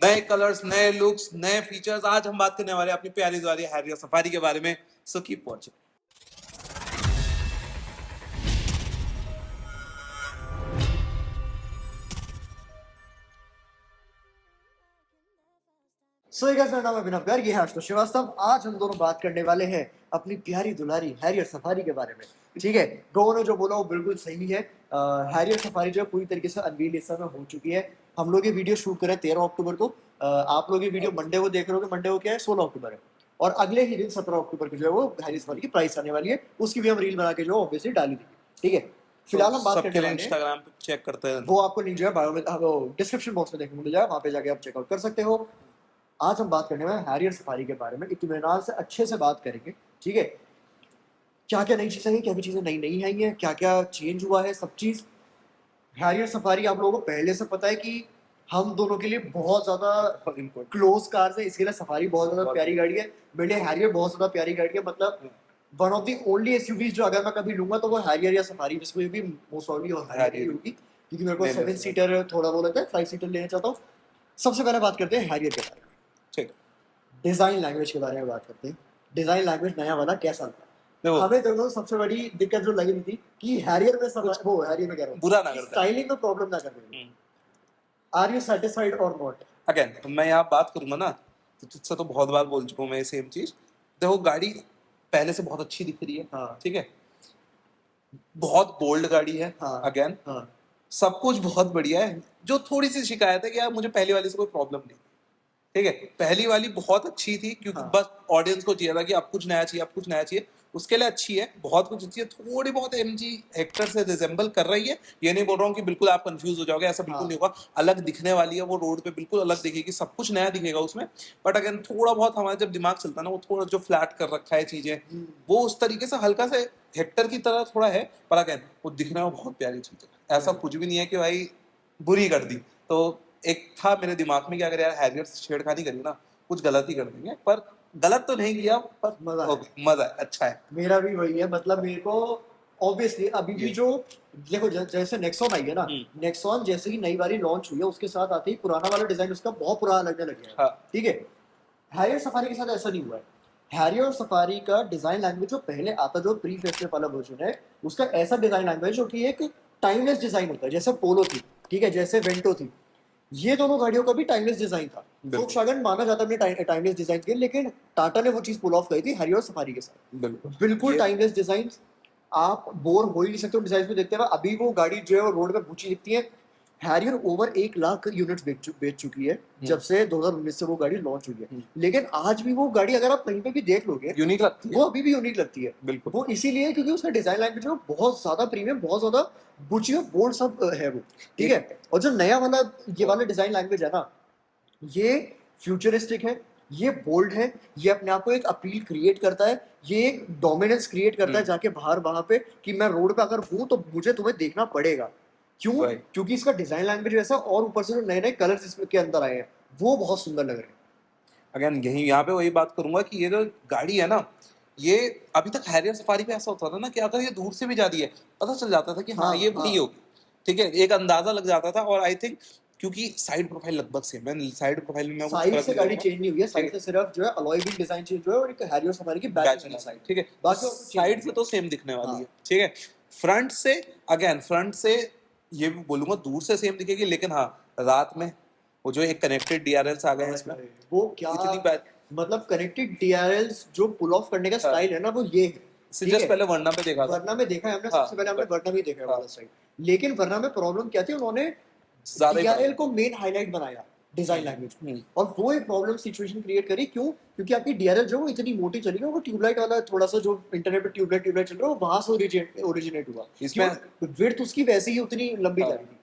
नए कलर्स, नए लुक्स, नए फीचर्स। आज हम बात करने वाले हैं अपनी प्यारी द्वारी हैरियर सफारी के बारे में। So keep watching. So guys, मेरा नाम है अभिनव गर्ग, ये है आशुतोष श्रीवास्तव। आज हम दोनों बात करने वाले हैं अपनी प्यारी दुलारी हैरियर सफारी के बारे में। ठीक है, गोगो ने जो बोला वो बिल्कुल सही है। हैरियर सफारी जो है पूरी तरीके से अनवील इस समय हो चुकी है। हम लोग ये वीडियो शूट करें 13 अक्टूबर को। आप लोग ये वीडियो मंडे को देख रहे हो। मंडे को क्या है, 16 अक्टूबर है। और अगले ही दिन 17 अक्टूबर को जो है वो हैरियर सफारी की प्राइस आने वाली है। उसकी भी हम रील बना के जो ऑब्वियसली डाली देंगे। ठीक है, फिलहाल हम बात करने वाले हैं, इंस्टाग्राम पे चेक करते हैं, वो आपको नीचे बायो में डिस्क्रिप्शन बॉक्स में देखने को मिल जाएगा, वहाँ पे जाके आप चेकआउट कर सकते हो। आज हम बात करने वाले हैं हैरियर सफारी के बारे में। इत्मीनान से अच्छे से बात करेंगे। ठीक है, क्या क्या नई चीज़ें हैं, क्या क्या चीज़ें नई नहीं आई हैं, क्या क्या चेंज हुआ है, सब चीज़। हैरियर सफारी आप लोगों को पहले से पता है कि हम दोनों के लिए बहुत ज़्यादा क्लोज कार्स है, इसके लिए सफारी बहुत ज़्यादा प्यारी गाड़ी है। मेरे लिए हैरियर बहुत ज़्यादा प्यारी गाड़ी है। मतलब one of the only SUVs जो अगर मैं कभी लूंगा तो वो हैरियर या सफारी, जिसमें भी मोस्ट ऑफली हैरियर होगी, क्योंकि मेरे को 7 सीटर थोड़ा वो लगता है, 5 सीटर लेना चाहता हूँ। सबसे पहले बात करते हैं हैरियर के बारे में। ठीक, डिजाइन लैंग्वेज के बारे में बात करते हैं। डिजाइन लैंग्वेज नया वाला कैसा था? देखो, हमें दोनों सबसे बड़ी दिक्कत जो लगी थी कि हैरियर में सब वो हैरियर में कह रहा हूँ, बुरा ना करता, स्टाइलिंग में प्रॉब्लम ना कर रहे। आर यू सेटिस्फाइड और नॉट? अगेन मैं यहाँ बात करूंगा ना, तो तुझसे तो बहुत बार बोल चुका हूँ मैं सेम चीज। देखो, गाड़ी पहले से बहुत अच्छी दिख रही है। हाँ, ठीक है, बहुत बोल्ड गाड़ी है। हाँ, अगेन हाँ, सब कुछ बहुत बढ़िया है। जो थोड़ी सी शिकायत है कि यार मुझे पहली वाली से कोई प्रॉब्लम नहीं। ठीक है, पहली वाली बहुत अच्छी थी क्योंकि हाँ। बस ऑडियंस को चाहिए था कि अब कुछ नया चाहिए, अब कुछ नया चाहिए। उसके लिए अच्छी है, बहुत कुछ अच्छी है। थोड़ी बहुत एमजी हेक्टर से रिजेंबल कर रही है। ये नहीं बोल रहा हूँ कि बिल्कुल आप कंफ्यूज हो जाओगे, ऐसा बिल्कुल हाँ। नहीं होगा। अलग दिखने वाली है वो, रोड पे बिल्कुल अलग दिखेगी, सब कुछ नया दिखेगा उसमें। बट अगेन थोड़ा बहुत हमारा जब दिमाग चलता है ना, वो थोड़ा जो फ्लैट कर रखा है चीजें, वो उस तरीके से हल्का से हेक्टर की तरह थोड़ा है। पर अगेन वो दिखने में बहुत प्यारी चीज है। ऐसा कुछ भी नहीं है कि भाई बुरी कर दी। तो एक था मेरे दिमाग में कि अगर यार हैरियर से छेड़खानी करी ना, कुछ गलत ही कर देंगे। पर गलत तो नहीं किया, पर मजा है। मजा है, अच्छा है। मेरा भी वही है। मतलब मेरे को ऑब्वियसली अभी भी जो देखो, जैसे नेक्सॉन आई है ना, नेक्सॉन जैसे ही नई वाली लॉन्च हुई है उसके साथ आते ही पुराना वाला डिजाइन उसका बहुत पुराना लगने लग गया है। हाँ। ठीक है, हैरियर सफारी के साथ ऐसा नहीं हुआ है। हैरियर सफारी का डिजाइन लैंग्वेज जो पहले आता, जो प्री फेस्टिव वाला वर्जन है, उसका ऐसा डिजाइन लैंग्वेज जो कि एक टाइमलेस डिजाइन होता है, जैसे पोलो थी, ठीक है, जैसे वेंटो थी। ये दोनों गाड़ियों का भी टाइमलेस डिजाइन था। फोक्सवैगन माना जाता है अपने टाइमलेस डिजाइन के, लेकिन टाटा ने वो चीज पुल ऑफ करी थी हैरियर सफारी के साथ। बिल्कुल टाइमलेस डिजाइन, आप बोर हो ही नहीं सकते डिजाइन में देखते हुए। अभी वो गाड़ी जो है वो रोड पे भूची दिखती है। हैरियर ओवर 1 लाख यूनिट्स बेच चुकी है जब से 2019 से वो गाड़ी लॉन्च हुई है। लेकिन आज भी वो गाड़ी अगर आप कहीं पे भी देख लोगे, यूनिक लगती है, वो अभी भी यूनिक लगती है। बिल्कुल। वो इसीलिए क्योंकि उसका डिजाइन लैंग्वेज जो बहुत ज्यादा प्रीमियम, बहुत ज्यादा बुची और बोल्ड सब है वो। ठीक है, और जो नया वाला ये वाला डिजाइन लैंग्वेज है ना, ये फ्यूचरिस्टिक है, ये बोल्ड है, ये अपने आप को एक अपील क्रिएट करता है, ये एक डोमिनेंस क्रिएट करता है जाके बाहर वहां पे कि मैं रोड पे अगर हूं तो मुझे तुम्हें देखना पड़ेगा। क्यों? क्योंकि इसका डिजाइन लैंग्वेज वैसा, और ऊपर से जो नए नए कलर्स इसमें के अंदर आए हैं वो बहुत सुंदर लग रहे हैं। अगेन यही यहाँ पे वही बात करूंगा कि ये जो गाड़ी है ना, ये अभी तक हैरियर सफारी पे ऐसा होता था ना कि अगर ये दूर से भी जाती है पता चल जाता था कि हाँ ये वही होगी। ठीक है, एक अंदाजा लग जाता था। और आई थिंक क्योंकि साइड प्रोफाइल लगभग सेम है, साइड प्रोफाइल में साइड से गाड़ी चेंज नहीं हुई है, साइड से सिर्फ जो है अलॉय व्हील डिजाइन चेंज हुआ है और एक हैरियर सफारी की बैच वाली साइड। ठीक है, बाकी साइड से तो सेम दिखने वाली है। ठीक है, फ्रंट से अगेन फ्रंट से ये भी बोलूंगा दूर से सेम दिखेगी, लेकिन हाँ रात में वो जो एक कनेक्टेड डीआरएल्स आ गए हैं इसमें, वो क्या मतलब कनेक्टेड डीआरएल्स जो पुल ऑफ करने का स्टाइल है ना, वो ये है। जस्ट पहले वर्ना में देखा था, वर्ना में देखा है हमने, सबसे पहले हमने वर्ना में देखा है वाला साइड। लेकिन वर्ना में प्रॉब्लम क्या थी, उन्होंने डीआरएल को मेन हाईलाइट बनाया डिजाइन लैंग्वेज, और वो एक प्रॉब्लम सिचुएशन क्रिएट करी। क्यों? क्योंकि आपकी डीआरएल जो वो इतनी मोटी चली गई, वो ट्यूबलाइट वाला थोड़ा सा जो इंटरनेट पे ट्यूबलाइट चल रहा है वो वहां से ओरिजिनेट हुआ। इसमें विड्थ उसकी वैसे ही उतनी लंबी जा रही थी।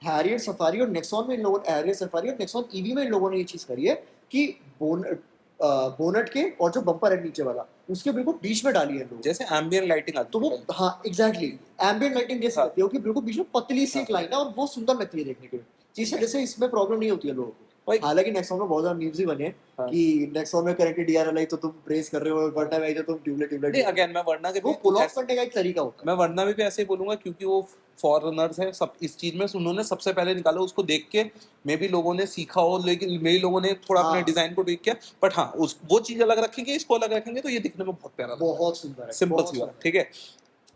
हैरियर सफारी और नेक्सॉन में इन लोगों ने, हैरियर सफारी और नेक्सॉन ईवी में इन लोगों ने ये चीज करी है कि बोनट के और जो बम्पर है नीचे वाला, उसके बिल्कुल बीच में डाली है लोग, जैसे एम्बिएंट लाइटिंग आती तो वो हाँ एग्जैक्टली एम्बिएंट लाइटिंग जैसे लगती है कि बिल्कुल बीच में पतली सी एक लाइन है और वो सुंदर लगती है देखने के लिए। इस वजह से इसमें प्रॉब्लम नहीं होती है लोगों को। हालांकि नेक्सॉन में बहुत ज्यादा न्यूज़ ही बने कि नेक्सॉन में कनेक्टेड डीआरएल आई तो तुम प्रेस कर रहे हो, वर्ना में आई तो तुम ट्यूबलाइट। अगेन मैं वर्ना के वो पुल ऑफ करने का एक तरीका होता है। मैं वर्ना में भी ऐसे ही बोलूंगा क्योंकि वो फॉरेनर्स है सब इस चीज में, उन्होंने सबसे पहले निकाला, उसको देख के मे भी लोगों ने सीखा हो, लेकिन मेरे लोगों ने थोड़ा अपने हाँ। डिजाइन को ट्वीक किया, बट हाँ उस वो चीज अलग रखेंगे, इसको अलग रखेंगे तो ये दिखने में बहुत प्यारा लगता है। बहुत सुंदर है, सिंपल बहुत सी बात, सुंदर ठीक है।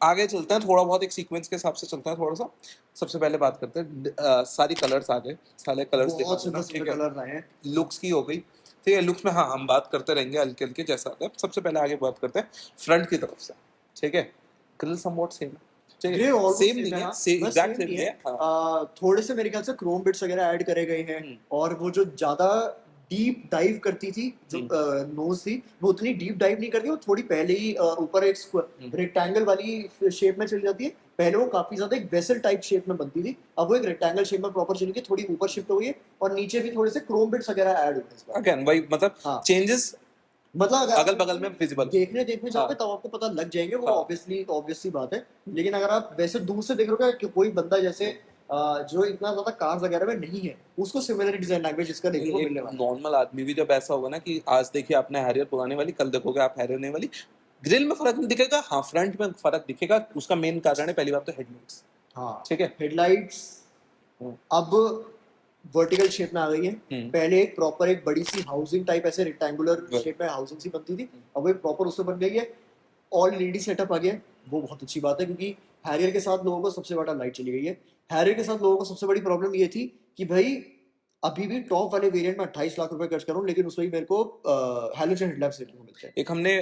आगे चलते हैं, थोड़ा बहुत एक सीक्वेंस के हिसाब से चलता है थोड़ा सा। सबसे पहले बात करते हैं सारी कलर्स आ गए, सारे है। कलर्स दिखा बहुत देना, सुंदर ठीक सुंदर है। कलर आए हैं। लुक्स की हो गई, ठीक है। लुक्स में हाँ हम बात करते रहेंगे हल्के हल्के जैसा आता है। सबसे पहले आगे बात करते हैं फ्रंट की तरफ से, ठीक है। ग्रिल समवॉट सेम है, ठीक ग्रे है, ऑलमोस्ट सेम सेम नहीं है, है, हाँ, सेम बस एग्जैक्ट सेम सेम नहीं नहीं है। है, हाँ। थोड़े से मेरे ख्याल से क्रोम बिट्स वगैरह ऐड करे गए हैं, और वो जो ज्यादा डीप डाइव करती थी जो नोज थी, वो उतनी डीप डाइव नहीं करती, वो थोड़ी पहले ही ऊपर एक रेक्टेंगल वाली शेप में चली जाती है। पहले वो काफी ज्यादा एक वेसल टाइप शेप में बनती थी, अब वो एक रेक्टेंगल शेप में प्रॉपर चली गई, थोड़ी ऊपर शिफ्ट हो गई है, और नीचे भी थोड़े से क्रोम बिट्स वगैरह ऐड हुए हैं इस बार। अगेन वही मतलब हाँ, चेंजेस मतलब अगर अगल आप बगल में विजिबल, देखने देखने जाओगे हाँ तब आपको पता लग जाएंगे, वो हाँ। ऑब्वियसली सी बात है। लेकिन अगर आप वैसे दूर से देख रहे हो कि कोई बंदा जैसे जो इतना ज्यादा कार्स वगैरह में नहीं है, उसको सिमिलर डिजाइन लैंग्वेज इसका देखने को मिलने एक वाला है। नॉर्मल आदमी भी जब ऐसा होगा ना कि आज देखिए आपने हैरियर पुराने वाली, कल देखोगे आप हैरियर नई वाली, ग्रिल में फर्क नहीं दिखेगा, हाँ फ्रंट में फर्क दिखेगा। उसका मेन कारण है पहली बात तो हेडलाइट्स, हाँ, ठीक है। हेडलाइट्स अब वर्टिकल शेप में आ गई है। पहले एक प्रॉपर एक बड़ी सी हाउसिंग टाइप ऐसे रेक्टेंगुलर Right. शेप में हाउसिंग सी बनती थी, अब वो एक प्रॉपर उसमें बन गई है। ऑल एलईडी सेटअप आ गया है, वो बहुत अच्छी बात है, क्योंकि हैरियर के साथ लोगों को सबसे बड़ा लाइट चली गई है। हैरियर के साथ लोगों को सबसे बड़ी प्रॉब्लम ये थी कि भाई अभी भी टॉप वाले वेरिएंट में 28 लाख रुपए खर्च कर रहा हूँ, लेकिन उसमें भी मेरे को हैलोजन हेडलैम्प्स देखने को मिलते हैं। एक हमने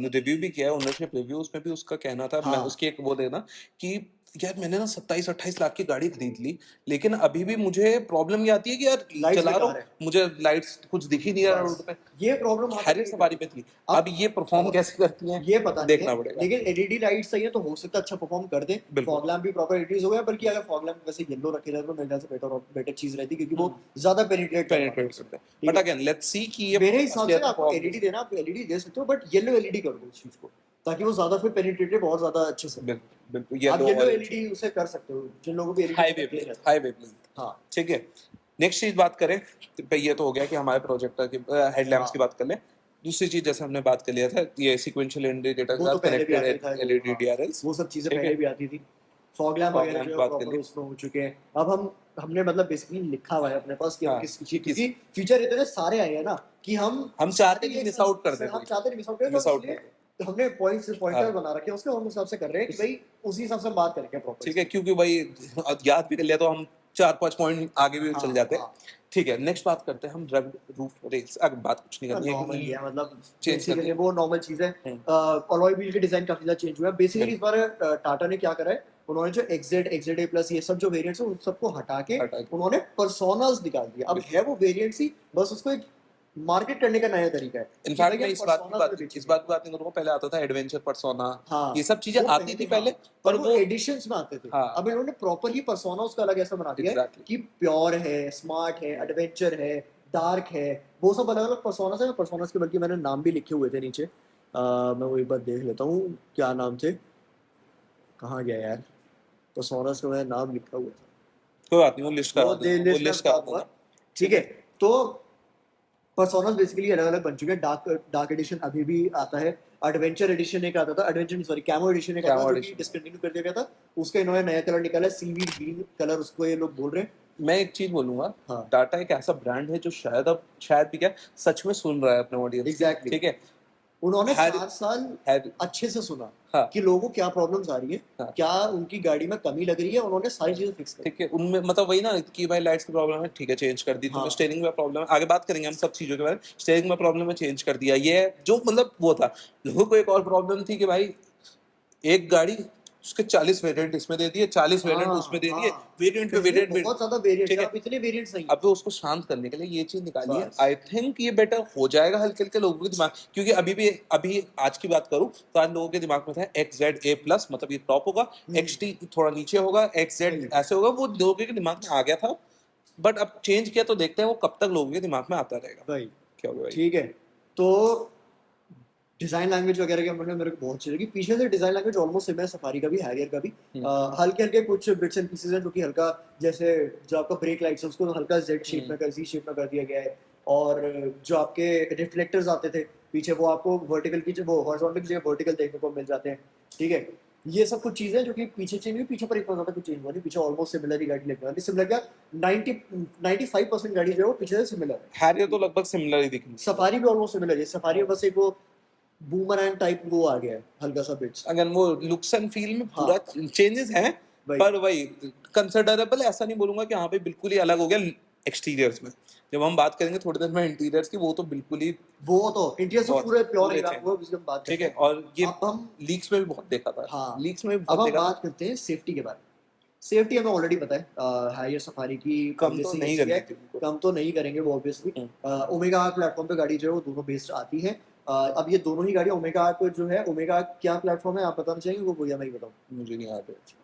रिव्यू भी किया है, ओनरशिप रिव्यू, उसमें भी उसका कहना था, मैं हाँ, उसकी एक वो देना कि यार मैंने ना 27-28 लाख की गाड़ी खरीद ली, लेकिन अभी भी मुझे प्रॉब्लम ये आती है कि यार लाइट्स चला रहा बेकार हूँ, है, मुझे लाइट्स कुछ दिख ही नहीं रहा रोड बस पे। ये प्रॉब्लम आती हैरियर है। सवारी पे थी, अब अब ये परफॉर्म कैसे करती हैं ये पता नहीं है, देखना पड़ेगा। लेकिन एलईडी लाइट सही है तो हो सकता है अच्छा परफॉर्म कर दे। बिल्कुल। फॉग लैम्प भी प्रॉपर एलईडीज हो गया, बल्कि अगर फॉग लैम्प वैसे येलो रखे जाए तो मेरे ख्याल से बेटर चीज रहती, क्योंकि वो ज्यादा पेनिट्रेट कर पाते पेनिट्रेट करते हैं, ठीक बट है। अगेन लेट्स सी कि ये मेरे हिसाब से असलियत में आपको perform एलईडी देना, आप एलईडी दे सकते हो, बट येलो एलईडी कर दो उस चीज को, ताकि वो ज्यादा फिर पेनिट्रेटिव और ज्यादा अच्छे से। बिल्कुल बिल्कुल आप येलो येलो और एलईडी उसे कर सकते हो, जिन लोगों को high LED wavelength, high wavelength, हाँ ठीक है। नेक्स्ट चीज बात करें तो ये तो हो गया कि हमारे प्रोजेक्टर की हेडलैम्प्स हाँ, की बात कर लें। दूसरी चीज जैसे हमने बात कर लिया था, ये सीक्वेंशियल इंडिकेटर के वो तो साथ पहले भी आते कनेक्टेड थे, एलईडी हाँ, डीआरएल्स, वो सब चीजें ठीक पहले है। भी आती थी। फॉग लैम्प फॉग वगैरह लैम्प जो है बात कर प्रॉपर ली, उसमें हो चुके हैं। अब हमने मतलब बेसिकली लिखा हुआ है अपने पास कि हम हाँ किस चीज, किस क्योंकि फीचर इतने सारे आए हैं ना कि हम चाहते नहीं मिस आउट कर दे हम कोई, चाहते नहीं मिस आउट करें, तो मिस आउट कर इसलिए दे, हमने पॉइंटर हाँ बना रखे हैं उसके, हम उस हिसाब से कर रहे हैं कि भाई उसी हिसाब से हम बात करेंगे प्रॉपर। ठीक है, क्योंकि भाई याद भी कर लिया तो हम 4-5 पॉइंट आगे भी हाँ चल जाते हैं, हाँ, ठीक है। नेक्स्ट बात करते हैं हम रग्ड रूफ रेल्स। अब बात कुछ नहीं करनी नॉर्मल ही है, है, मतलब चेंज करनी बेसिकली है। वो नॉर्मल चीज है। अलॉय व्हील के डिजाइन काफी ज्यादा चेंज हुआ है बेसिकली इस बार। टाटा ने क्या करा है, उन्होंने जो XZ ए प्लस ये सब जो वेरिएंट्स है उन सबको हटा के हटा के। उन्होंने पर्सोनास निकाल दिया। अब है वो वेरिएंट्स ही, बस उसको एक मार्केट करने का नया तरीका है कि इनफैक्ट भाई मैं हम इस बात की personas बात में इस बेचेंगे। बात की बात नहीं करूंगा, पहले आता था एडवेंचर पर्सोना, हाँ, ये सब चीजें वो आती थी पहले, हाँ, पर वो वो एडिशंस में आते थे। हाँ अब इन्होंने प्रॉपर ही पर्सोना उसका अलग ऐसा बना दिया है एग्जैक्टली कि प्योर है, स्मार्ट है, एडवेंचर है, डार्क है, वो सब अलग अलग पर्सोनास है। पर्सोनास के बल्कि मैंने नाम भी लिखे हुए थे नीचे, मैं वो एक बार देख लेता हूँ क्या नाम थे, कहाँ गया यार, पर्सोनास का मैंने नाम लिखा हुआ था, कोई बात नहीं, वो लिस्ट करा वो देना, वो लिस्ट में लिस्ट बता करा दूंगा, देना, ठीक है। तो पर्सोनास बेसिकली अलग अलग बन चुके हैं। डार्क एडिशन अभी भी आता है, एडवेंचर एडिशन एक आता था, एडवेंचर सॉरी कैमो एडिशन एक आता कैमो था जो कि एडिशन। डिसकंटिन्यू कर दिया गया था, उसका इन्होंने नया कलर निकाला है, सीवीड ग्रीन कलर उसको ये लोग बोल रहे हैं। मैं एक चीज बोलूंगा, हाँ टाटा एक ऐसा ब्रांड है जो शायद अब शायद भी क्या सच में सुन रहा है अपने ऑडियंस, एग्जैक्टली, ठीक है। उन्होंने हैरी 4 साल हैरी अच्छे से सुना हाँ कि लोगों को क्या प्रॉब्लम्स आ रही है, हाँ क्या उनकी गाड़ी में कमी लग रही है, उन्होंने सारी चीजें फिक्स कर दी। ठीक है। उनमें मतलब वही ना कि भाई लाइट्स की प्रॉब्लम है, ठीक है चेंज कर दी, तुम्हें हाँ स्टीयरिंग में प्रॉब्लम है, आगे बात करेंगे हम सब चीजों के बारे में, स्टीयरिंग में प्रॉब्लम है चेंज कर दिया, ये जो मतलब वो था। लोगों को एक और प्रॉब्लम थी कि भाई एक गाड़ी उसके 40 वेरिएंट इसमें दे दिए, 40 वेरिएंट उसमें हाँ दे दिए, हाँ, वेरिएंट पे पहले वेरिएंट, बहुत ज्यादा वेरिएंट्स ठीक है, है। अब इतने वेरिएंट्स नहीं है। अब उसको शांत करने के लिए ये चीज निकाली है, बस आई थिंक ये बेटर हो जाएगा हल्के हल्के लोगों के दिमाग, क्योंकि अभी आज की बात करूं तो आज लोगों के दिमाग में था XZ A प्लस, मतलब ये टॉप होगा, XT थोड़ा नीचे होगा, XZ ऐसे होगा, वो लोगों के दिमाग में आ गया था। बट अब चेंज किया तो देखते हैं वो कब तक लोगों के दिमाग में आता रहेगा। भाई क्या होगा भाई? ठीक है, तो डिजाइन लैंग्वेज वगैरह के मतलब मेरे को बहुत अच्छी लगी। पीछे से डिजाइन लैंग्वेज ऑलमोस्ट सेम है सफारी का भी, हैरियर का भी। हल्के हल्के कुछ बिट्स एंड पीसेस हैं जो कि हल्का, जैसे जो आपका ब्रेक लाइट्स है उसको हल्का Z शेप में Z शेप में कर दिया गया है, और जो आपके रिफ्लेक्टर्स आते थे पीछे वो आपको वर्टिकल की वो हॉरिजॉन्टल की जगह वर्टिकल देखने को मिल जाते हैं, ठीक है। ये सब कुछ चीजें जो कि पीछे चेंज हुई, पीछे पर इतना ज्यादा कुछ चेंज हुआ नहीं, पीछे ऑलमोस्ट सिमिलर ही गाड़ी लगने वाली, सिमिलर क्या 95% गाड़ी जो है वो पीछे से सिमिलर है। हैरियर तो लगभग सिमिलर ही दिखनी है। सफारी भी ऑलमोस्ट सिमिलर है, सफारी में बस एक वो बूमरैंग टाइप वो आ गया है हल्का सा बिट्स। अगर वो लुक्स एंड फील में हाँ। पूरा चेंजेस हैं, वही। पर वही कंसिडरेबल, ऐसा नहीं बोलूंगा कि हाँ पे बिल्कुल ही अलग हो गया एक्सटीरियर्स में। जब हम बात करेंगे थोड़ी देर में इंटीरियर्स की, वो तो बिल्कुल ही वो तो इंडिया से बहुत पूरे प्योर पूरे है, थे। वो जिसकी हम बात ठीक करते है, हैं। और ये अब हम लीक्स में भी बहुत देखा था, हाँ लीक्स में भी अब बहुत हम देखा था। बात करते हैं सेफ्टी के बारे में। सेफ्टी हमें ऑलरेडी पता है, हायर सफारी की कम पहले तो से ही नहीं अच्छी करनी है, थी उनको। कम तो नहीं करेंगे वो ऑब्वियसली। ओमेगा प्लेटफॉर्म पे गाड़ी जो है वो दोनों बेस्ड आती है। अब ये दोनों ही गाड़ी ओमेगा को जो है, ओमेगा क्या प्लेटफॉर्म है आप बताना चाहेंगे वो, भैया मैं ही बताऊँ। मुझे नहीं याद है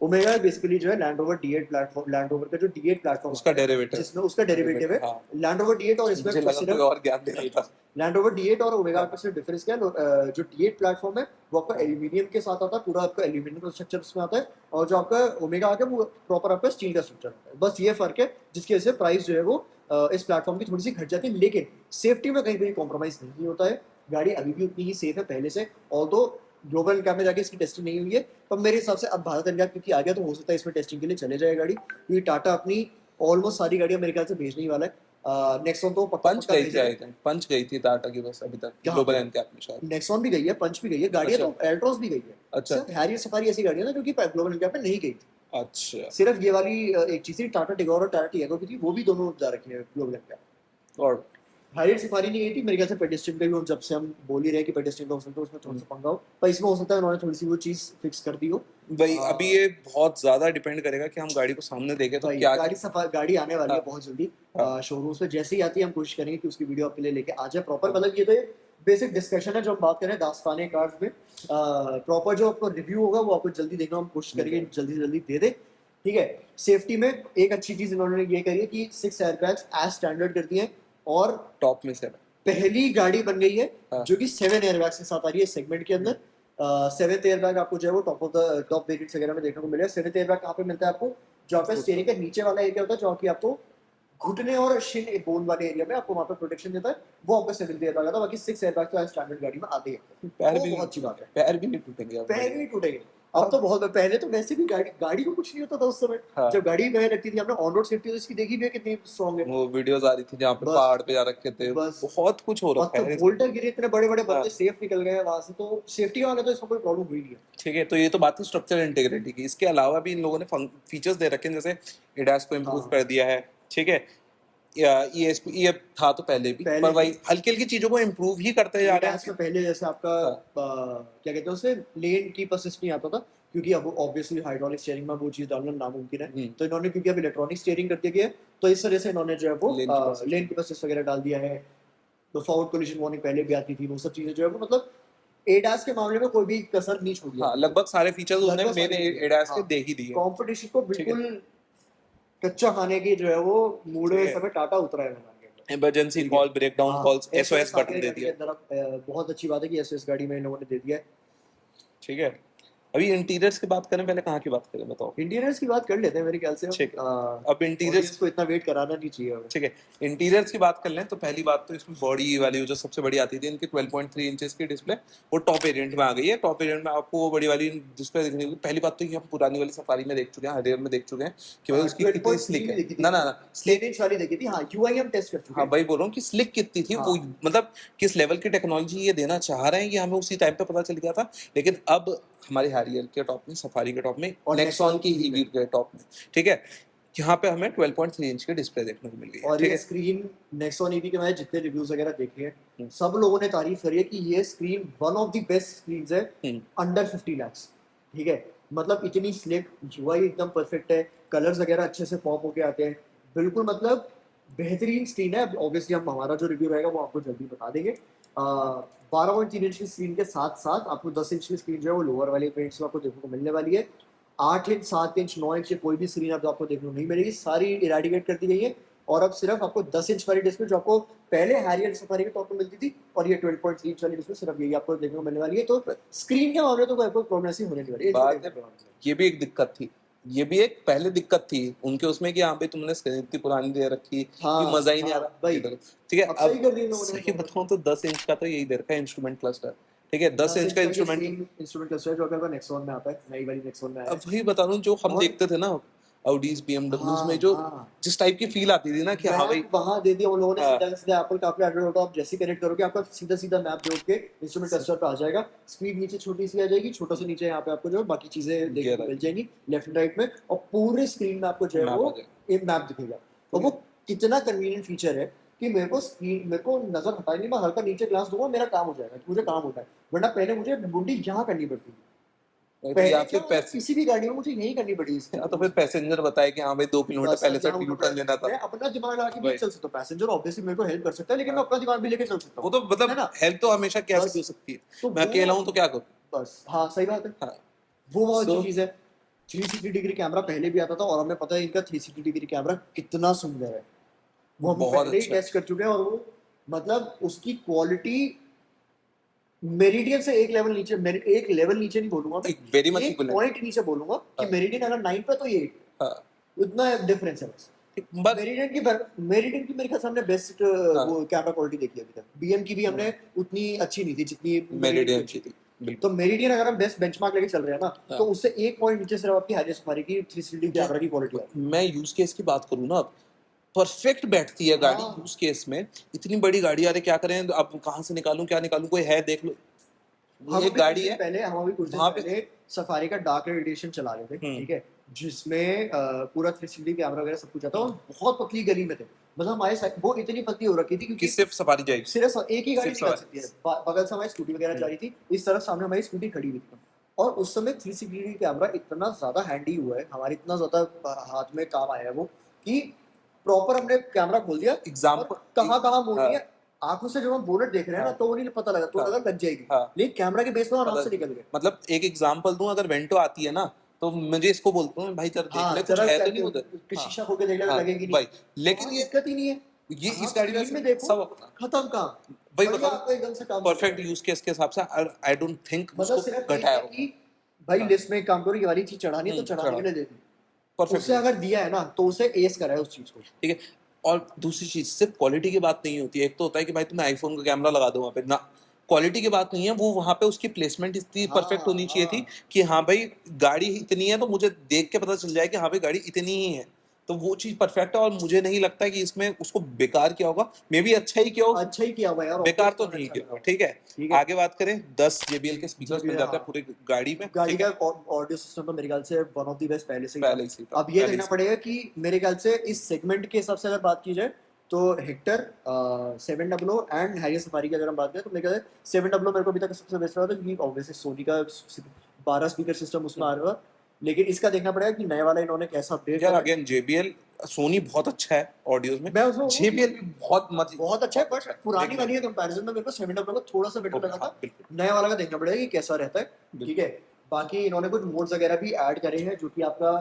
ओमेगा बेसिकली जो है land rover D8 platform, land rover का जो D8 प्लेटफॉर्म उसका डेरिवेटिव, जिसमें उसका डेरिवेटिव है हाँ। लैंड रोवर D8, और इसमें मुझे लगा कोई सिर्फ और ज्ञान दे रहा था। लैंड रोवर D8 और ओमेगा हाँ। का सिर्फ डिफरेंस क्या है, जो D8 प्लेटफॉर्म है वो आपका एल्यूमिनियम के साथ आता है, पूरा आपका एल्यूमिनियम का स्ट्रक्चर उसमें आता है, और जो आपका ओमेगा आता है वो प्रॉपर आपका स्टील का स्ट्रक्चर आता है। बस ये फर्क है जिसकी वजह से प्राइस जो है वो इस प्लेटफॉर्म की थोड़ी सी घट जाती है, लेकिन सेफ्टी में कहीं भी कॉम्प्रोमाइज नहीं होता है। गाड़ी अभी भी उतनी ही सेफ है पहले से, ऑल्दो ग्लोबल कैप में जाके इसकी टेस्टिंग नहीं हुई है, पर मेरे हिसाब से अब भारत एनकैप क्योंकि आ गया तो हो सकता है इसमें टेस्टिंग के लिए चले जाए गाड़ी, क्योंकि टाटा अपनी ऑलमोस्ट सारी गाड़ियां मेरे ख्याल से भेजने ही वाला है। नेक्सॉन तो पक्का पंच पक्का गई थी, भेजेगा। आई थिंक पंच गई थी टाटा की बस अभी तक कहाँ ग्लोबल पे? एनकैप में शायद। नेक्सॉन भी गई है, पंच भी गई है, गाड़ियां अच्छा। तो एल्ट्रोस भी गई है। अच्छा सिर्फ हैरियर सफारी ऐसी गाड़ियां ना जो कि ग्लोबल एनकैप में नहीं गई थी। अच्छा। सिर्फ ये वाली एक चीज थी, टाटा टिगोर और टाटा टियागो की थी, वो भी दोनों जा रखी है ग्लोबल एनकैप। और हैरियर सफारी नहीं गई थी मेरे ख्याल से, पेडेस्ट्रियन का भी जब से हम बोल ही रहे हैं कि पेडेस्ट्रियन का हो सकता है उसमें थोड़ा सा पंगा हो, पर इसमें हो सकता है उन्होंने थोड़ी सी वो चीज फिक्स कर दी हो। भाई अभी ये बहुत ज्यादा डिपेंड करेगा कि हम गाड़ी को सामने देखें तो भाई क्या गाड़ी आने वाली है हाँ। बहुत जल्दी हाँ। शोरूम्स पे, जैसे ही आती है हम कोशिश करेंगे कि उसकी वीडियो आपके लिए लेके आ जाए प्रॉपर। मतलब ये तो एक बेसिक डिस्कशन है जो हम बात कर रहे हैं दास्ताने कार्ड्स में, प्रॉपर जो आपको रिव्यू होगा वो आपको जल्दी देखना, हम कोशिश करेंगे जल्दी से जल्दी दे दे। ठीक है, सेफ्टी में एक अच्छी चीज इन्होंने ये करी है कि 6 एयरबैग्स एज स्टैंडर्ड कर दिए हैं, और टॉप में से पहली गाड़ी बन गई है हाँ। जो कि 7 एयरबैग्स के साथ आ रही है सेगमेंट के अंदर। 7th एयरबैग आपको जो है वो टॉप वेरिएंट्स वगैरह में देखने को मिलेगा। 7th एयरबैग कहाँ पे मिलता है आपको, जो आपका स्टीयरिंग का नीचे वाला एरिया होता है, जो कि आपको घुटने और शिन बोन वाले एरिया में आपको वहाँ पे प्रोटेक्शन देता है, वो आपका 7th एयरबैग आता है। बाकी 6 एयरबैग तो स्टैंडर्ड गाड़ी में आते हैं, पैर वो भी बहुत अच्छी बात है। पैर भी नहीं टूटेंगे अब। पैर भी टूटेंगे अब तो बहुत, पहले तो वैसे भी गाड़ी को कुछ नहीं होता था उस समय। हाँ। जब गाड़ी में लगती थी, हमने ऑन रोड सेफ्टी तो इसकी देखी भी है कितनी स्ट्रॉन्ग है। वो वीडियोस आ रही थी जहाँ पे बस। पहाड़ पे जा रखे थे, बस। बहुत कुछ हो और रखा तो है। वोल्टर गिरे इतने बड़े बड़े हाँ। बंदे सेफ निकल गए वहां से, तो सेफ्टी वाले तो इसमें कोई प्रॉब्लम हुई नहीं है। ठीक है, तो ये तो बात है स्ट्रक्चरल इंटीग्रिटी की। इसके अलावा भी इन लोगों ने फीचर्स दे रखे हैं, जैसे एडास को इम्प्रूव हाँ। कर दिया है। ठीक है, ESP ये था तो पहले भी, पहले पर वही भी। हल्की हल्की चीजों को इम्प्रूव ही करते जा रहे ADAS हैं। में पहले जैसे आपका हाँ। क्या कहते हैं उसे, लेन कीप असिस्ट नहीं आता था, क्योंकि अब ऑब्वियसली हाइड्रोलिक स्टीयरिंग में वो चीज डालना नामुमकिन है, तो इन्होंने क्योंकि अब इलेक्ट्रॉनिक स्टीयरिंग कर दिया गया है, तो इस तरह से इन्होंने जो है वो Lane keep assist। Lane keep assist वगैरह डाल दिया है। तो फॉरवर्ड कोलिजन वार्निंग पहले भी आती थी, वो सब चीजें जो है वो मतलब ADAS के मामले में कोई भी कसर नहीं छोड़ी हाँ, लगभग सारे फीचर्स उन्होंने लगभग मेन सारे एडास के हाँ। दे ही दिए। कंपटीशन को ठीक है। बिल्कुल कच्चा खाने की जो है वो मूड में ठीक इस है। समय टाटा उतरा है बनाने के अंदर। इमरजेंसी ठीक है। कॉल, ब्रेकडाउन हाँ, कॉल्स, SOS SOS आती बटन है दे गाड़ी के दिया। अंदर। अब बहुत अच्छी बात है कि SOS गाड़ी में इन लोगों ने दे दिया है। ठीक है, अभी इंटीरियर्स की बात करें, पहले कहाँ की बात करें बताओ। इंटीरियर्स की बात कर लेते हैं मेरे ख्याल से। ठीक है। अब ऑडियंस इंटीरियर्स, को इतना वेट कराना नहीं चाहिए हमें। ठीक है, इंटीरियर्स की बात कर लें तो पहली बात तो इसमें बॉडी वाली जो सबसे बड़ी आती थी इनकी 12.3 इंचेस की डिस्प्ले, वो टॉप वेरिएंट में आ गई है। टॉप वेरिएंट में आपको वो बड़ी वाली डिस्प्ले दिखने होगी। पहली बात तो ये हम पुरानी वाली सफारी में देख चुके हैं, हरियर में देख चुके हैं कि भाई उसकी कितनी 12.3 स्लिक भी है। देखी थी। ना ना ना, स्लिक 10 इंच वाली देखी थी। हाँ, UI हम टेस्ट कर चुके हाँ हैं। भाई बोल रहा हूँ कि स्लिक कितनी थी वो, हाँ। मतलब किस लेवल की टेक्नोलॉजी ये देना चाह रहे हैं, ये हमें उसी टाइम पे पता चल गया था। लेकिन अब हमारी हैरियर के टॉप में, सफारी के टॉप में, और नेक्सॉन की Nexon ईवी के टॉप में, ठीक है, यहाँ पे हमें 12.3 इंच की डिस्प्ले देखने को मिल गई है। और ठीक ये है, स्क्रीन नेक्सॉन ईवी के मैंने जितने रिव्यूज वगैरह देखे हैं, हम्म। सब लोगों ने तारीफ करी है कि ये screen one of the best screens है अंडर 50 lakhs। ठीक है, मतलब इतनी स्लिक, UI एकदम परफेक्ट है, कलर्स वगैरह अच्छे से पॉप होके आते हैं, बिल्कुल मतलब बेहतरीन स्क्रीन है। ऑब्वियसली हम हमारा जो रिव्यू रहेगा वो आपको जल्दी बता देंगे। 12.3 इंच की स्क्रीन के साथ साथ आपको 10 इंच की स्क्रीन जो है वो लोअर वाले पेंट्स में आपको देखने को मिलने वाली है। 8 इंच, 7 इंच, 9 इंच कोई भी स्क्रीन अब आपको देखने को नहीं मिलेगी, सारी इरेडिकेट कर दी गई है। और अब सिर्फ आपको 10 इंच वाली डिस्प्ले जो आपको पहले हैरियर सफारी के टॉप में मिलती थी, और ये 12.3 इंच वाली डिस्प्ले सिर्फ यही आपको देखने को मिलने वाली है। तो स्क्रीन के मामले तो कोई प्रॉब्लम ऐसी होने नहीं वाली। बात है, ये भी एक दिक्कत थी, ये भी एक पहले दिक्कत थी उनके उसमें कि यहाँ पे तुमने स्क्रीन इतनी पुरानी दे रखी हाँ, कि मजा ही नहीं आ हाँ, रहा। भाई। ठीक है, अब अब सही कर दी इन लोगों ने। सही बताऊं तो 10 इंच का तो यही दे रखा है इंस्ट्रूमेंट क्लस्टर, ठीक है, 10 इंच का इंस्ट्रूमेंट। इंस्ट्रूमेंट क्लस्टर जो अगर नेक्सॉन में आता है, नई वाली नेक्सॉन में आया अब वही बता रहा हूँ, जो हम और देखते थे ना ऑडीज बीएमडब्ल्यूज में, हाँ जो हाँ जिस टाइप की फील आती थी ना कि हाँ भाई। मैप वहां दे दिया उन लोगों ने, हाँ, सीधा सीधा एप्पल का, आपका एंड्रॉइड ऑटो आप जैसे कनेक्ट करोगे आपका सीधा सीधा मैप जोड़ के इंस्ट्रूमेंट क्लस्टर पे आ जाएगा। स्पीड नीचे छोटी सी आ जाएगी, छोटा सा नीचे यहाँ पे आपको जो है बाकी चीजें देखने को मिल जाएंगी लेफ्ट एंड राइट में, और पूरे स्क्रीन में आपको जो है मैप आ वो जाएगा। एक मैप दिखेगा। और वो कितना कन्वीनियंट फीचर है कि मेरे को नजर हटाई नहीं, मैं हल्का नीचे ग्लास दूंगा मेरा काम हो जाएगा, मुझे काम होता है। वरना पहले मुझे मुंडी यहाँ करनी पड़ती थी, तो पहले या क्या फिर मतलब किसी भी गाड़ी में मुझे यही करनी पड़ी इसकी। या तो फिर पैसेंजर बताए कि हाँ भाई 2 किलोमीटर बस पहले से यहाँ यू टर्न लेना था। मैं अपना दिमाग लगा के भी भाई चल सकता हूँ, पैसेंजर ऑब्वियसली मेरे को हेल्प कर सकता है, लेकिन मैं अपना दिमाग भी लेके चल सकता वो हूँ, तो है मतलब ना। हेल्प तो हमेशा कैसे बस भी हो सकती है, तो मैं वो अकेला हूँ तो क्या करूँ। बस हाँ सही बात है, हाँ, वो बहुत अच्छी सो चीज है। 360 डिग्री कैमरा पहले भी आता था और हमें पता है इनका 360 डिग्री कैमरा कितना सुंदर है, वो हम बहुत पहले ही अच्छा है। टेस्ट कर चुके हैं। और वो मतलब उसकी क्वालिटी मेरिडियन से एक लेवल नीचे, एक लेवल नीचे नहीं बोलूंगा मैं, एक वेरी मच एक पॉइंट नीचे बोलूंगा कि हाँ, मेरिडियन अगर 9 पे तो ये 8, हाँ, उतना डिफरेंस है बस। बट मेरिडियन की मेरे ख्याल से हमने बेस्ट हाँ, वो कैमरा क्वालिटी देखी है अभी तक। बीएम की भी हमने उतनी अच्छी नहीं थी जितनी मेरिडियन की मेरिडियन अच्छी की थी। थी बिल्कुल। तो मेरिडियन अगर हम बेस्ट बेंचमार्क लेके चल रहे हैं ना, हाँ, तो उससे एक पॉइंट नीचे सिर्फ आपकी हाईएस्ट सफारी की 360 कैमरा की क्वालिटी है। मैं यूज केस की बात करूँ ना, परफेक्ट बैठती है गाड़ी हाँ यूज केस में। इतनी बड़ी गाड़ी, अरे क्या करें अब, कहाँ से निकालूं क्या निकालूं, कोई है देख लो, वो हम एक अभी कुछ गाड़ी दिन है पहले हम अभी कुछ दिन वहां पे। पहले सफारी का डार्क एडिशन चला रहे थे, ठीक है, जिसमें पूरा 360 कैमरा वगैरह सब कुछ आता है, और बहुत पतली गली में थे। मतलब हमारे वो इतनी पतली हो रखी थी कि क्योंकि सिर्फ सफारी जाएगी, सिर्फ एक ही गाड़ी सिर्फ निकल सवारी। सकती है, बगल से हमारी स्कूटी वगैरह जा रही थी, इस तरफ सामने हमारी स्कूटी खड़ी हुई थी। और उस समय 360 डिग्री कैमरा इतना ज्यादा हैंडी हुआ है हमारे, इतना ज्यादा हाथ में काम आया है वो, कि प्रॉपर हमने कैमरा खोल दिया और एग्जाम्पल। कहाँ कहाँ मोड़नी हाँ, है। आंखों से जब हम बोनट देख रहे हैं ना हाँ, तो वो नहीं पता लगा, तो हाँ, लगा लग जाएगी, हाँ, लेकिन कैमरा के बेस में आराम से पता- निकल गए। मतलब एक एग्जाम्पल दूं, अगर वेंटो आती है ना तो मुझे इसको बोलता हूँ भाई जरा देख हाँ ले कुछ जरा है तो नहीं उधर। हाँ, शीशा खोल के देख ले हाँ लगेगी नहीं, भाई, लेकिन वहाँ ये दिक्कत ही नहीं है। ये हाँ इस गाड़ी में स्क्रीन में देखो, सब अपना खत्म काम, वही बढ़िया बता आपको एकदम से काम परफेक्ट मिलेगा। यूज केस के हिसाब से। आई डोंट थिंक मतलब उसको सिर्फ एक घटाया है होगा। कि भाई हाँ, लिस्ट में एक काम करो, ये वाली चीज चढ़ानी है तो चढ़ाने चढ़ा के लिए दे दी, परफेक्ट उसे यूज, अगर दिया है ना तो उसे एस करा है उस चीज को। ठीक है। और दूसरी चीज, सिर्फ क्वालिटी की बात नहीं होती है, एक तो होता है कि भाई तुम्हें आईफोन का कैमरा लगा दो वहाँ पे ना, क्वालिटी की बात नहीं है, वो वहाँ पे उसकी प्लेसमेंट इतनी हाँ परफेक्ट होनी चाहिए थी हाँ कि हाँ भाई गाड़ी इतनी है तो मुझे देख के पता चल जाए कि हाँ भाई गाड़ी इतनी ही है, तो वो चीज परफेक्ट है। और मुझे नहीं लगता कि इसमें उसको बेकार किया होगा, मे बी अच्छा ही किया हो, अच्छा ही किया हुआ यार, बेकार तो ऑब्वियसली नहीं अच्छा किया लगा होगा, होगा। ठीक है। ठीक है, आगे बात करें, 10 JBL के स्पीकर्स मिल JBL जाते हैं हाँ, पूरी गाड़ी में, गाड़ी ठीक का है। ऑडियो सिस्टम तो मेरे ख्याल से वन ऑफ द बेस्ट पहले से ही था। पहले ही से था, अब ये पहले ही देखना से। पड़ेगा कि मेरे ख्याल से इस सेगमेंट के हिसाब से अगर बात की जाए तो हेक्टर 700 एंड हैरियर सफारी की अगर हम बात करें तो मेरे ख्याल से 700 मेरे को अभी तक सबसे बेस्ट लगा था, क्योंकि ऑब्वियसली सोनी का 12 स्पीकर सिस्टम उसमें आ रहा था। लेकिन इसका देखना पड़ेगा कि नए वाला इन्होंने कैसा अपडेट यार करा है। अगेन JBL, सोनी बहुत अच्छा है ऑडियोज में, मैं उसमें बोलूं कि JBL भी बहुत बहुत अच्छा है, बट पुरानी एकदम। वाली के कंपैरिजन में मेरे को 700 का थोड़ा सा बेटर लगा हाँ, था। बिल्कुल नया वाला का देखना पड़ेगा कि कैसा रहता है, ठीक बिल्कुल। है। बाकी इन्होंने कुछ मोड्स वगैरह भी ऐड करे हैं जो कि आपका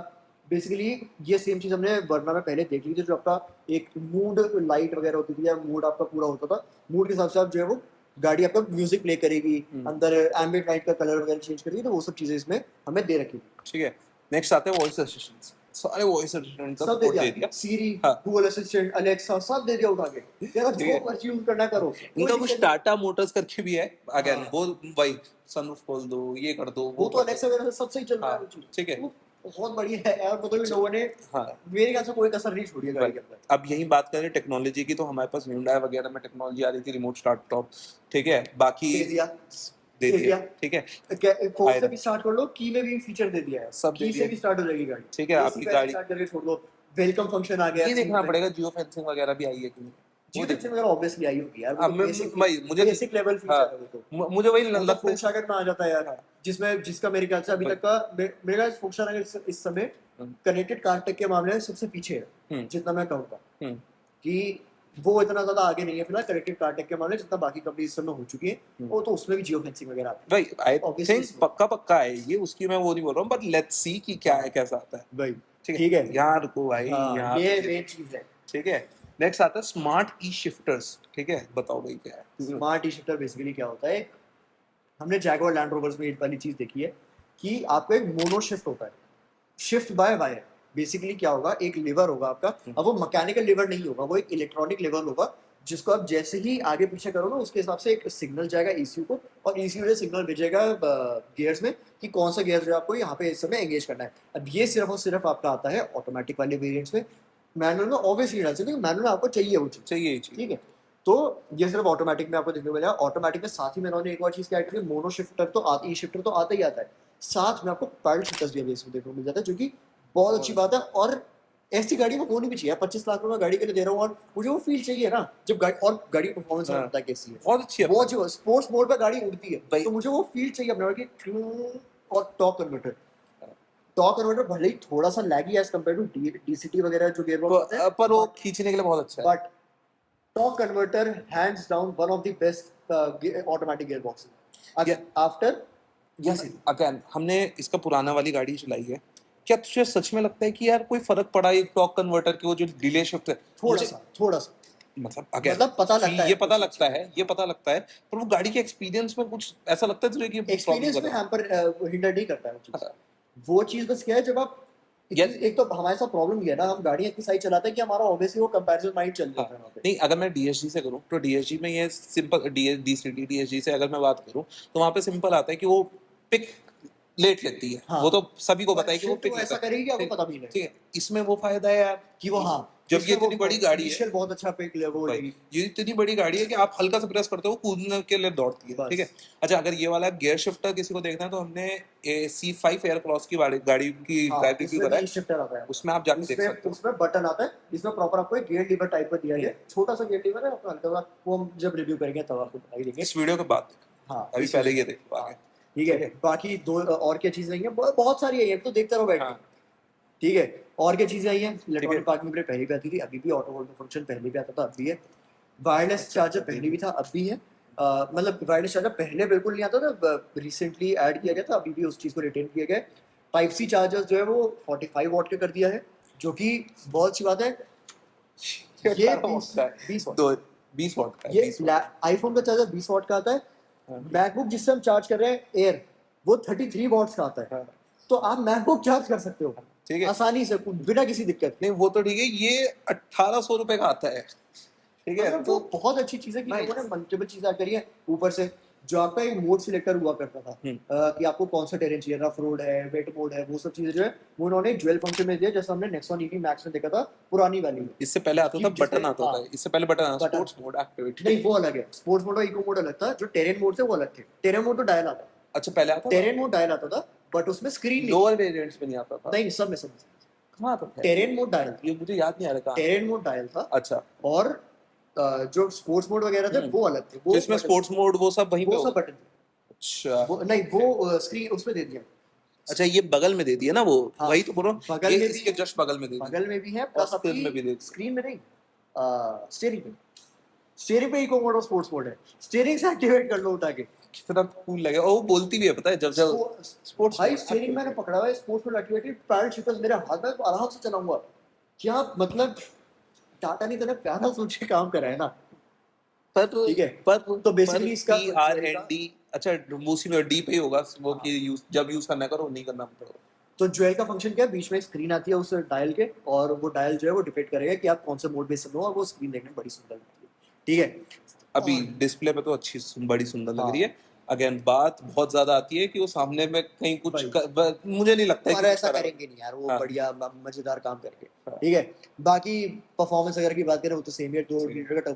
बेसिकली ये सेम चीज हमने वर्ना में पहले देख ली थी, जो आपका एक मूड लाइट वगैरह होती थी या मूड आपका पूरा होता था, मूड के हिसाब से आप जो है वो गाड़ी आपका म्यूजिक प्ले करेगी, अंदर एम्बिएंट लाइट का कलर वगैरह चेंज करेगी, तो वो सब चीजें इसमें हमें दे रखी थी। ठीक है, नेक्स्ट आते हैं वॉइस असिस्टेंट्स। सारे वॉइस असिस्टेंट का सब दे सपोर्ट दे दिया, दिया। सीरी, हाँ, गूगल असिस्टेंट, अलेक्सा सब दे दिया उठा के, तेरा ठीक जो है। मर्जी यूज करना करो, कोई इनका कुछ दिक्कत नहीं। टाटा मोटर्स करके भी है, अगेन हाँ वो वही सनरूफ खोल दो, ये कर दो, वो वो तो कर अलेक्सा दो। वगैरह से सबसे ही चल रहा है हाँ, वो चीज, ठीक है। वो बहुत बढ़िया है यार, मतलब इन लोगों ने हाँ, मेरे ख्याल से कोई कसर नहीं छोड़ी है गाड़ी के अंदर। अब यही बात करें टेक्नोलॉजी की, तो हमारे पास Hyundai वगैरह में टेक्नोलॉजी आ रही थी, रिमोट स्टार्ट टॉप, ठीक है। बाकी दे दिया, दे दे दिया, दिया। ठीक है। फोन से आयरन भी स्टार्ट कर लो, की में भी फीचर दे दिया है, सब दे की से दिया, भी स्टार्ट हो जाएगी गाड़ी, ठीक है। एसी आपकी पे गाड़ी स्टार्ट करके छोड़ दो, वेलकम फंक्शन आ गया, ये देखना पड़ेगा जियो फेंसिंग वगैरह भी आई है कि नहीं, वो जियो देखना। फंक्शन वगैरह ऑब्वियसली आई होगी यार, वो अब तो मैं भाई मुझे बेसिक लेवल फीचर हाँ, है वो तो। मुझे वही वो तो लगता है। फोक्सवैगन में आ जाता है यार, हाँ, जिसमें जिसका मेरे ख्याल से अभी तक का मेरे ख्याल से फोक्सवैगन इस समय हम्म, कनेक्टेड कार टेक के मामले में सबसे पीछे है, हम्म, जितना मैं कहूँगा हम्म, कि वो इतना ज्यादा आगे नहीं है फिलहाल कनेक्टेड कार टेक के मामले, जितना बाकी कंपनी इस समय हो चुकी है, वो तो उसमें भी जियो फेंसिंग वगैरह आती भाई आई Obviously थिंक इसमें। पक्का है ये, उसकी मैं वो नहीं बोल रहा हूँ, बट लेट्स सी कि क्या है, कैसा आता है। है भाई, ठीक ठीक है, है। यहाँ रुको भाई, हाँ यहाँ ये पे मेन चीज है। ठीक है। नेक्स्ट आता है स्मार्ट ई शिफ्टर्स, ठीक है, बताओ भाई क्या है। स्मार्ट ई शिफ्टर बेसिकली क्या होता है, हमने जैगुआर लैंड रोवर्स में एक वाली चीज देखी है कि आपका एक मोनो शिफ्ट होता है, शिफ्ट बाय वायर। बेसिकली क्या होगा, एक लीवर होगा आपका, अब वो मैकेनिकल लीवर नहीं होगा, वो एक इलेक्ट्रॉनिक लीवर होगा जिसको आप जैसे ही आगे पीछे करो ना उसके हिसाब से एक सिग्नल जाएगा ECU को, और ECU से सिग्नल भेजेगा गियर्स में कि कौन सा गियर जो है आपको यहाँ पे इस समय एंगेज करना है। अब ये सिर्फ और सिर्फ आपका आता है ऑटोमेटिक वाले वेरिएंट्स में, मैनुअल में ऑब्वियसली डाल सकते हैं, मैनुअल में आपको चाहिए वो चीज़, चाहिए ही चाहिए। ठीक है। तो ये सिर्फ ऑटोमेटिक में आपको देखने को मिलेगा। ऑटोमेटिक में साथ ही में इन्होंने एक और चीज़ क्या की, मोनो शिफ्टर तो आती, शिफ्टर तो आता ही आता है, साथ में आपको पैडल शिफ्टर्स भी इसमें देखने को मिल जाता है, जो कि बहुत अच्छी बात है। और ऐसी गाड़ी में होनी भी चाहिए, 25 लाख रुपए गाड़ी के लिए दे रहा हूँ और मुझे वो फील चाहिए ना जब गाड़ी, और गाड़ी परफॉर्मेंस हाँ। होता है कैसी है, बहुत अच्छी है वो जो स्पोर्ट्स मोड पे गाड़ी उड़ती है भाई। तो मुझे वो फील चाहिए अपने की ट्यून। और टॉर्क कन्वर्टर, टॉर्क कन्वर्टर भले ही थोड़ा सा लैगी एज कंपेयर टू DCT वगैरह जो गियर बॉक्स होते हैं, पर वो खींचने के लिए बहुत अच्छा है। But torque converter hands down one of the best automatic gear box after yes again हमने इसका पुराना वाली गाड़ी चलाई है, क्या तुझे सच में लगता है कि यार कोई फर्क पड़ा ये टॉर्क कन्वर्टर के वो जो डिले शिफ्ट है? थोड़ा सा मतलब अगेन मतलब पता लगता है, ये पता लगता है, ये पता लगता है, पर वो गाड़ी के एक्सपीरियंस में कुछ ऐसा लगता है तुझे कि एक्सपीरियंस में हैम्पर हिंडर नहीं करता है वो चीज। वो चीज बस क्या है, जब आप एक तो हमारे साथ प्रॉब्लम ये है ना, हम गाड़ियां इतनी सारी चलाते हैं कि हमारा ऑब्वियसली वो कंपैरिजन माइंड चल जाता है वहाँ पे। नहीं, अगर मैं DSG से करूँ तो DSG में ये सिंपल DCT DSG से अगर मैं बात करूँ तो वहाँ पे सिंपल आता है कि वो पिक लेट लेती है। हाँ। वो तो सभी को पता है कि वो पिक ऐसा करेगी कि आपको पता भी नहीं, ठीक है। इसमें वो फायदा है यार कि वो हाँ जब ये इतनी बड़ी गाड़ी है, बहुत अच्छा पिक वो लेगी, ये इतनी बड़ी गाड़ी है कि आप हल्का सा प्रेस करते हो कूदने के लिए दौड़ती है, ठीक है। अच्छा, अगर ये वाला गियर शिफ्टर किसी को देखना है तो हमने C5 एयर क्रॉस की गाड़ी की ड्राइव रिव्यू करा है, शिफ्टर आता है उसमें आप जाके देख सकते हो। उसमें बटन आता है जिसमें प्रॉपर आपको एक गियर लीवर टाइप का दिया गया है, छोटा सा गियर लीवर है, आपको हल्का सा वो हम जब रिव्यू करेंगे तब आपको बताई देंगे इस वीडियो के बाद। हाँ अभी पहले ये देखो आगे, ठीक है। बाकी दो और क्या चीजें आई हैं, बहुत सारी आई है, तो देखते रहो बैठ के, ठीक है। और क्या चीजें आई हैं, इलेक्ट्रॉनिक पार्किंग ब्रेक पहले भी आती थी, अभी भी ऑटो होल्ड फंक्शन पहले भी आता था, अभी है। वायरलेस चार्जर पहले भी था, अब भी है। मतलब वायरलेस चार्जर पहले बिल्कुल नहीं आता था, रिसेंटली ऐड किया गया था, अभी भी उस चीज़ को रिटेन किया गया है। टाइप सी चार्जर्स जो है वो 45 वॉट के कर दिया है, जो कि बहुत अच्छी बात है। ये 20 वॉट का, ये आईफोन का चार्जर 20 वॉट का आता है। मैकबुक जिससे हम चार्ज कर रहे हैं एयर, वो 33 वॉट्स का आता है, तो आप मैकबुक चार्ज कर सकते हो, ठीक है, आसानी से बिना किसी दिक्कत। नहीं वो तो ठीक है, ये 1800 रुपए का आता है, ठीक है। तो बहुत अच्छी चीज है कि लोगों ने मल्टीपल चीजें करी है। ऊपर से जो आपका एक मोड सिलेक्टर हुआ करता था कि आपको कौन सा टेरेन चाहिए, रफ रोड है, वेट मोड है, वो सब चीजें जो है वो उन्होंने ड्यूल फंक्शन में दिया, जैसे हमने नेक्सॉन EV मैक्स में देखा था पुरानी वाली में। इससे पहले आता था बटन आता था, इससे पहले बटन स्पोर्ट्स मोड एक्टिविटी, नहीं वो अलग है, स्पोर्ट्स मोड और इको मोड अलग था। जो टेरेन मोड थे वो अलग थे, टेरेन मोड तो डायल आता। अच्छा पहले आता, टेरेन मोड डायल आता था, बट उसमें स्क्रीन लोअर वेरिएंट्स में नहीं आता था। नहीं, सब में कहाँ आता था टेरेन मोड डायल, ये मुझे याद नहीं आ रहा। टेरेन मोड डायल था, अच्छा, और जो स्पोर्ट्स मोड वगैरह थे वो अलग थे। वो इसमें स्पोर्ट्स मोड वो सब वहीं पे, वो सब बटन। अच्छा वो नहीं, वो स्क्रीन उसमें दे दिया। अच्छा, ये बगल में दे दिया ना वो, हाँ, वही तो बोलो, बगल ये में इसके जस्ट बगल में दे दिया, बगल में भी है, और प्लस स्क्रीन में भी दे, स्क्रीन में नहीं, स्टीयरिंग पे, स्टीयरिंग पे इको मोड और स्पोर्ट्स मोड है, स्टीयरिंग से एक्टिवेट कर लो उठा के। कितना कूल लगे, और वो बोलती भी है पता है जब स्पोर्ट्स भाई स्टीयरिंग मैंने पकड़ा हुआ है, sports mode activated, paddle shifters मेरे हाथ में, आराम से चलाऊंगा। क्या मतलब टाटा ने इतना प्यारा सोच के काम करा है ना, ठीक है। पर तो बेसिकली इसका PRND, अच्छा उसी में डी पे ही होगा वो कि यूज जब यूज करना करो, नहीं करना पड़ेगा। तो ज्वेल का फंक्शन क्या है, बीच में एक स्क्रीन आती है उस डायल के, और वो डायल जो है वो डिपेंड करेगा कि आप कौन से मोड में हो, और वो स्क्रीन देखने में बड़ी सुंदर लगती है, ठीक है। अभी डिस्प्ले पे तो अच्छी बड़ी सुंदर लग रही है। अगेन बात बहुत ज्यादा आती है कि वो सामने में कहीं कुछ मुझे नहीं लगता है कि ऐसा करेंगे नहीं यार, वो बढ़िया मजेदार काम करके, ठीक है। बाकी परफॉर्मेंस अगर की बात करें वो तो सेम ही है, 2 लीटर का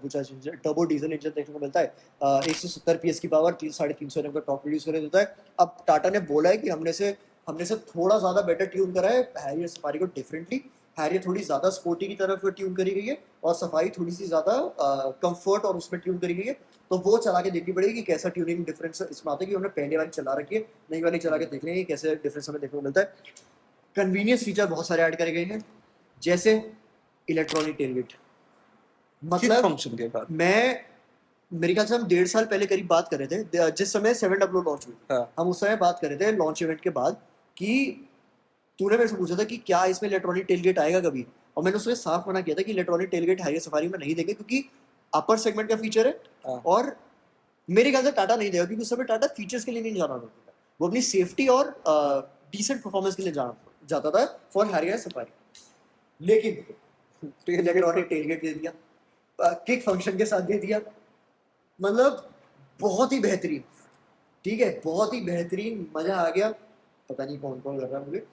टर्बो डीजल इंजन देखने को मिलता है, 170 PS की पावर, 3-3.5 Nm का टॉर्क प्रोड्यूस कर देता है। अब टाटा ने बोला है कि हमने से थोड़ा ज्यादा बेटर ट्यून करा है हैरियर सफारी को डिफरेंटली। हैरियर थोड़ी ज्यादा स्पोर्टी की तरफ ट्यून करी गई है, और सफारी थोड़ी सी ज्यादा कंफर्ट और उसमें ट्यून करी गई है। तो वो चला के देखनी पड़ेगी कि कैसा ट्यूनिंग डिफरेंस इसमें आता है, कि हमने पहले वाली चला रखी है, नई वाली चला के देख लेंगे कैसे डिफरेंस हमें देखने को मिलता है। कन्वीनियंस फीचर बहुत सारे ऐड करे गए हैं, जैसे इलेक्ट्रॉनिक टेलगेट, मतलब फंक्शन के बाद मेरे ख्याल से हम 1.5 साल पहले करीब बात कर रहे थे, जिस समय 700 लॉन्च हुई, हम उस समय बात कर रहे थे लॉन्च इवेंट के बाद, कि तूने मेरे से पूछा था कि क्या इसमें इलेक्ट्रॉनिक टेलगेट आएगा कभी, और मैंने उसमें साफ मना किया था कि इलेक्ट्रॉनिक टेलगेट हैरियर सफारी में नहीं देंगे, क्योंकि अपर सेगमेंट का फीचर है, और मेरे ख्याल से टाटा नहीं देगा, क्योंकि उस समय टाटा फीचर्स के लिए नहीं जाना था, वो अपनी सेफ्टी और डिसेंट परफॉर्मेंस के लिए जाता था फॉर हैरियर सफारी। लेकिन इलेक्ट्रॉनिक टेलगेट दे दिया, किक फंक्शन के साथ दे दिया, मतलब बहुत ही बेहतरीन, ठीक है, बहुत ही बेहतरीन, मजा आ गया। पता नहीं कौन कौन कर रहा है मुझे,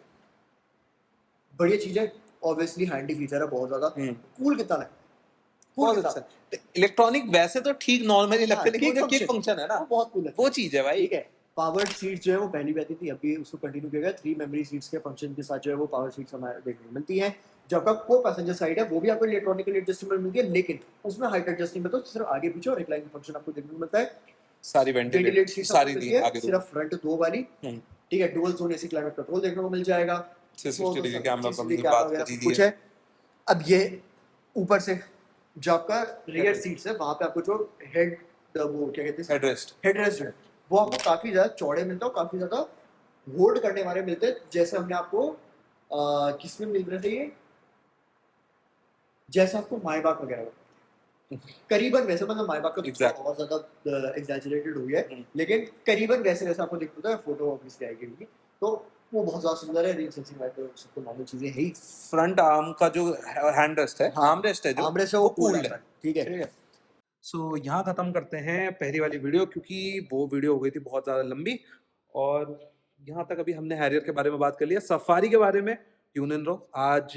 बढ़िया चीज है, ऑब्वियसली हैंडी फीचर है बहुत ज्यादा। कूल कितना है, कूल बहुत कितना अच्छा। इलेक्ट्रॉनिक वैसे तो ठीक नॉर्मली लगते हैं, लेकिन किक किक फंक्शन है ना, वो बहुत कूल है, वो चीज है भाई। ठीक है। पावर्ड सीट्स जो है वो पहली भी आती थी, अभी उसको कंटिन्यू किया गया, 3 मेमोरी सीट्स के फंक्शन के साथ जो है वो पावर सीट्स हमारे देखने को मिलती है। जो आपका को पैसेंजर साइड है वो भी आपको इलेक्ट्रॉनिकली एडजस्टेबल मिलती है, लेकिन उसमें हाइट एडजस्टिंग में तो सिर्फ आगे पीछे और रिक्लाइनिंग फंक्शन आपको देखने को मिलता है। सारी वेंटिलेट वेंटिलेट सीट्स सारी आपको दी मिलती है, आगे सिर्फ फ्रंट 2 वाली, ठीक है। Dual zone AC climate control देखने को मिल जाएगा, 360 डिग्री कैमरा CCTV की कैमरा बात वगैरह करी सब दी कुछ है। है। अब ये ऊपर से जो आपका रियर सीट्स है वहां पे आपको जो हेड, वो क्या कहते हैं, हेडरेस्ट हेडरेस्ट है, वो आपको काफी ज्यादा चौड़े मिलते हैं और काफी ज्यादा होल्ड करने वाले मिलते हैं, जैसे हमने आपको किसमें मिल रहे थे ये, जैसे आपको मायबाग वगैरह में। करीबन वैसे, मतलब मायबाग का Exact. बहुत ज्यादा एग्जैजरेटेड हो गया है, हम्म। लेकिन करीबन वैसे वैसे आपको दिख रहा है, फोटो ऑब्वियसली आएगी उनकी, तो वो बहुत ज्यादा सुंदर है। रिंग सेंसिंग लाइट तो सबको नॉर्मल चीजें है ही। फ्रंट आर्म का जो हैंड रेस्ट है, आर्म रेस्ट है जो, आर्मरेस्ट है वो वो कूल कूल्ड आता है। है, ठीक है। ठीक है। सो यहाँ खत्म करते हैं पहली वाली वीडियो, क्योंकि वो वीडियो हो गई थी बहुत ज्यादा लंबी, और यहाँ तक अभी हमने हैरियर के बारे में बात कर लिया। सफारी के बारे में ट्यून इन रहो, आज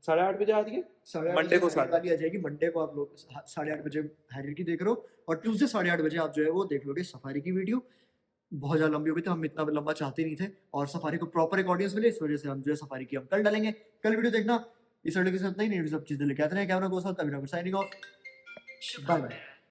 8:30 बजे आ रही है, 8:30 मंडे को हैरियर वाली आ जाएगी, मंडे को आप लोग 8:30 बजे हैरियर की देख रहे हो, और ट्यूसडे 8:30 बजे आप जो है वो देख लोगे सफारी की वीडियो। बहुत ज़्यादा लंबी हो गई थी, हम इतना लंबा चाहते नहीं थे, और सफारी को प्रॉपर एक ऑडियंस मिले, इस वजह से हम जो है सफारी की हम कल डालेंगे। कल वीडियो देखना। इस वीडियो के साथ नहीं सब चीज़ें लेके आते हैं कैमरा को साथ, अभी साइनिंग ऑफ, बाय बाय।